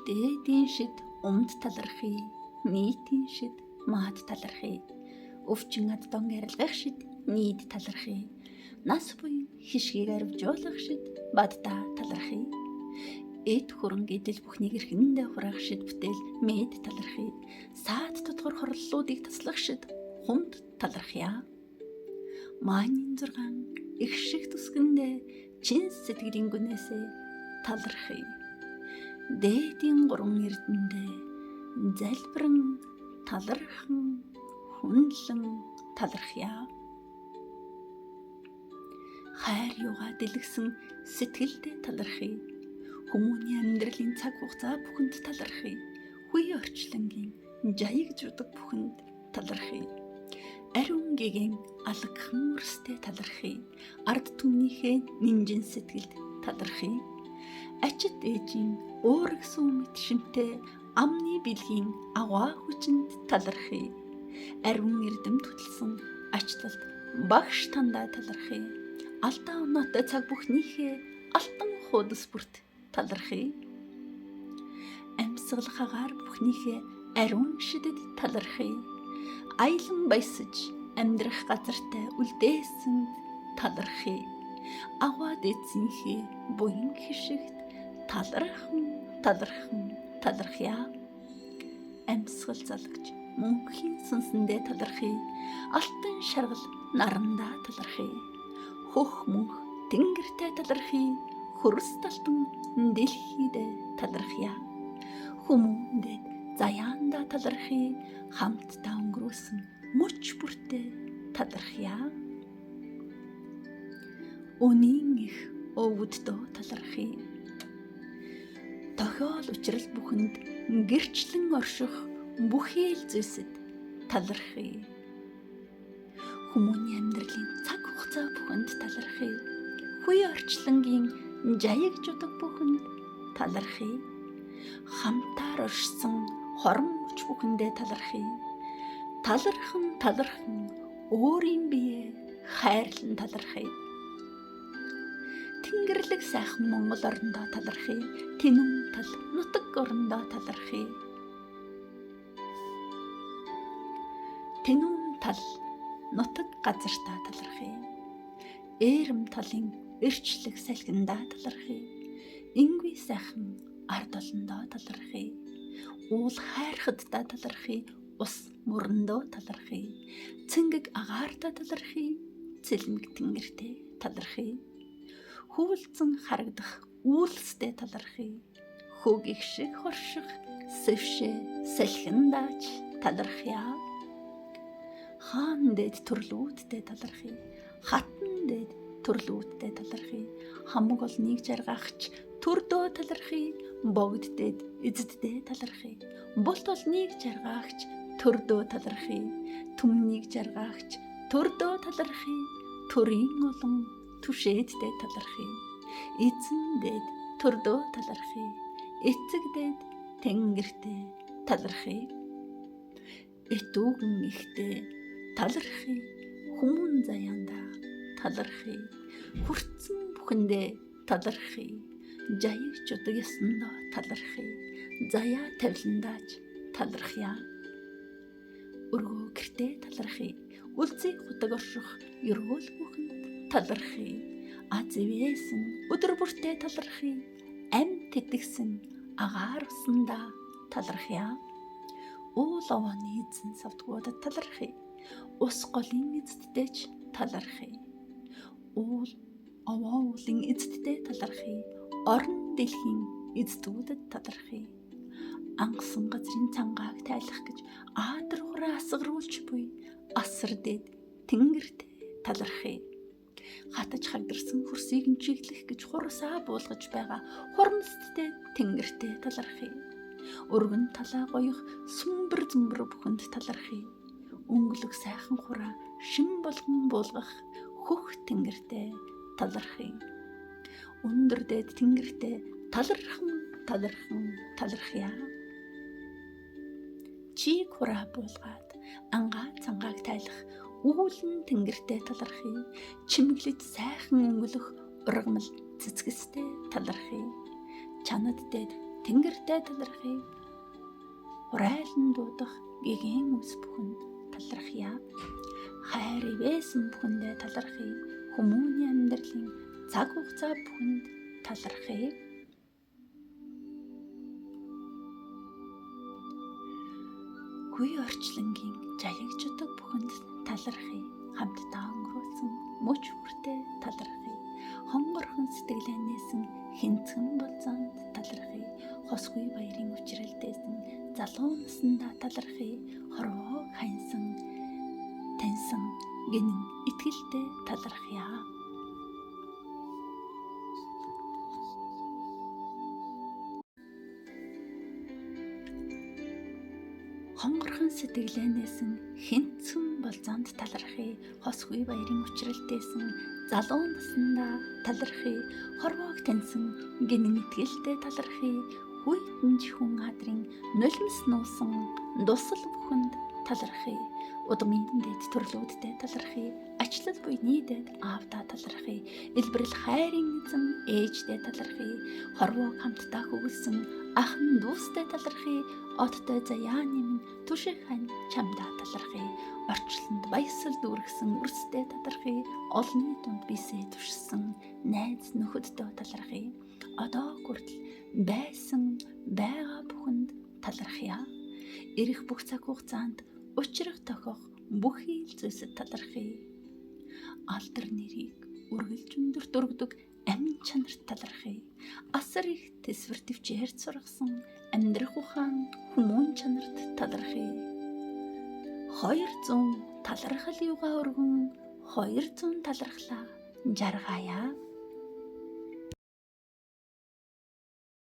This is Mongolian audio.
Дээдийн шид умд талархыг, нийтийн шид маад талархыг, өвчин аддон арилгах шид нийт талархыг, нас буян хишгийг арвжуулах шид баддаа талархыг, эд хөрөнгө идэл бүхнийг эрхэндээ хураах шид бүтээл мэд талархыг, саад тутгар хорлолуудыг таслах шид хумд талархъя. Маанин зургаан их шиг тусгэндээ чин сэтгэлийн гүнээсээ талархъя. Дээдийн гурван эрдэндээ залбиран талархан хүнлэн талархъя. Хайр юугаа дэлгэсэн сэтгэлдээ талархъя. Хүмүүний амьдралын цаг хугацаа бүхэнд талархъя. Хүй орчлонгийн жаягжуудаг бүхэнд талархъя. Ариун гэгийн алгхан үрстэй талархъя. Ард түмнийхээ нинжин сэтгэлд талархъя. Ачид ээжийн өөргсөн мэт шинтэй амны бэлгийн аваа хүчинд талархъя. Ариун эрдэм төлсөн ачлалт багш тандаа талархъя. Алдаа оноотой цаг бүхнийхээ алтан хуудас бүрт талархъя. Амьсгал хагаар бүхнийхээ ариун шидэд талархъя. Аялан баясаж амьдрах газартай үлдээсэн талархъя. Аваад эцсийнхээ буян хишигт талархъя. Амьсгал залгаж мөнхийн сүнсэндээ талархъя. Алтан шаргал нарандаа талархъя. Хөх мөнх тэнгэртэй талархъя. Хөрс талтан дэлхийдээ талархъя. Хүмүүндээ заяандаа талархъя. Хамтдаа өнгөрөөсөн мөч бүртээ талархъя. Өнийн их өвөддөө талархъя. Тохиол учрал бүхэнд гэрчлэн орших бүхий л зүйлсэд талархъя. Хүмүүний амьдралын цаг хугацаа бүхэнд талархъя. Хүй орчлонгийн жаягжуудаг бүхэнд талархъя. Хамтаар оршсон хорон мөч бүхэндээ талархъя. Талархан өөрийн бие хайрлан талархъя. Тэнгэрлэг сайхан Монгол орондоо талархъя. Тэнүүн тал нутаг орондоо талархъя. Тэнүүн тал нутаг газартаа талархъя. Ээрэм талын эрчлэг салхиндаа талархъя. Ингүй сайхан ард олондоо талархъя. Уул хайрхаддаа талархъя. Ус мөрөндөө талархъя. Цэнгэг агаартаа талархъя. Цэлмэг тэнгэртээ талархъя. Хөвөлцөн харагдах үйлстэй талархъя. Хөөгих шиг хорших сэвшээ салхиндааж талархъя. Хаан дээд төрлүүдтэй талархъя. Хатан дээд төрлүүдтэй талархъя. Хамаг олныг жаргахч төрдөө талархъя. Богд дээд эзэддээ талархъя. Булт олныг жаргахч төрдөө талархъя. Түмнийг жаргахч төрдөө талархъя. Төрийн олон түшээдтэй талархъя. Эзэн дээд төрдөө талархъя. Эцэг дээд тэнгэртээ талархъя. Этүүгэн ихтэй талархъя. Хүмүүн заяандаа талархъя. Хүртсэн бүхэндээ талархъя. Жаягчудаг ясандаа талархъя. Заяа тавиландааж талархъя. Өргөө гэртээ талархъя. Үлзий худаг орших ерөөл бүхэнд талархъя. Азивээсэн өдөр бүртээ талархъя. Ам тэтгсэн агаар усандаа талархъя. Уул овооны эзэн савдгуудад талархъя. Ус голын эзэдтэйч талархъя. Уул овоо уулын эзэдтэй талархъя. Орон дэлхийн эзэдүүдэд талархъя. Ангасан газрын цангааг тайлах гэж аадар хураа асгаруулж буй асар дээд тэнгэрт талархъя. Хатаж хагдарсан хөрсийг нь чиглэх гэж хурсаа буулгаж байгаа хурамсдтэй тэнгэртээ талархъя. Өргөн талаа гоёх сүмбэр зөмбөр бүхэнд талархъя. Өнгөлөг сайхан хураа шин болгон буулгах хөх тэнгэртээ талархъя. Өндөр дээд тэнгэртээ талархъя. Чиг хураа буулгаад ангаа цангааг тайлах үүлэн тэнгэртээ талархъя. Чимэглэж сайхан өнгөлөх ургамал цэцгэстэй талархъя. Чанад дээд тэнгэртэй талархъя. Хурайлан дуудах гэгээн үс бүхэнд талархъя. Хайр ивээсэн бүхэндээ талархъя. Хүмүүний амьдралын цаг хугацаа бүхэнд талархъя. Хүй орчлонгийн жаягчдаг бүхэнд талархъя. Хамтдаа өнгөрүүлсэн мөч хүртээ талархъя. Хонгорхон сэтгэлээнээсэн хинцэн болзоонд талархъя. Хосгүй баярын учралдээсэн залуу насндаа талархъя. Хорвоо ханьсан таньсан гинэн итгэлтэй талархъя. Хонгорхон сэтгэлээнээсэн хинцэн болзоонд талархъя. Хосгүй баярын учралдээсэн залуу насндаа талархъя. Хорвоог таньсан гинэн итгэлтэй талархъя. Хүйтэн чихүн хадрын нулимс нуусан дусал бүхэнд талархъя. Удмын дэд төрлүүдтэй талархъя. Ачлал буйны дэд аавдаа талархъя. Илбэрэл хайрын эзэн ээждээ талархъя. Хорвоог хамтдаа хөвөлсөн ахын дүүстэй талархъя. Оттой заяаны минь түшиг хань чамдаа талархъя. Орчлонд баясал дүүргсэн үрстэй талархъя. Олны дунд бисээ түшсэн найз нөхөддөө талархъя. Одоо хүртэл байсан байгаа бүхэнд талархъя. Ирэх бүх цаг хугацаанд учрах тохиох бүхий л зүйлсэд талархъя. Алдар нэрийг үргэлж өндөр дургдаг амин чанарт талархъя. Асар их тэсвэр төвчээр сургасан амьдрах ухаан хүмүүн чанарт талархъя. 200 талархал юугаа өргөн 200 талархлаа жаргая.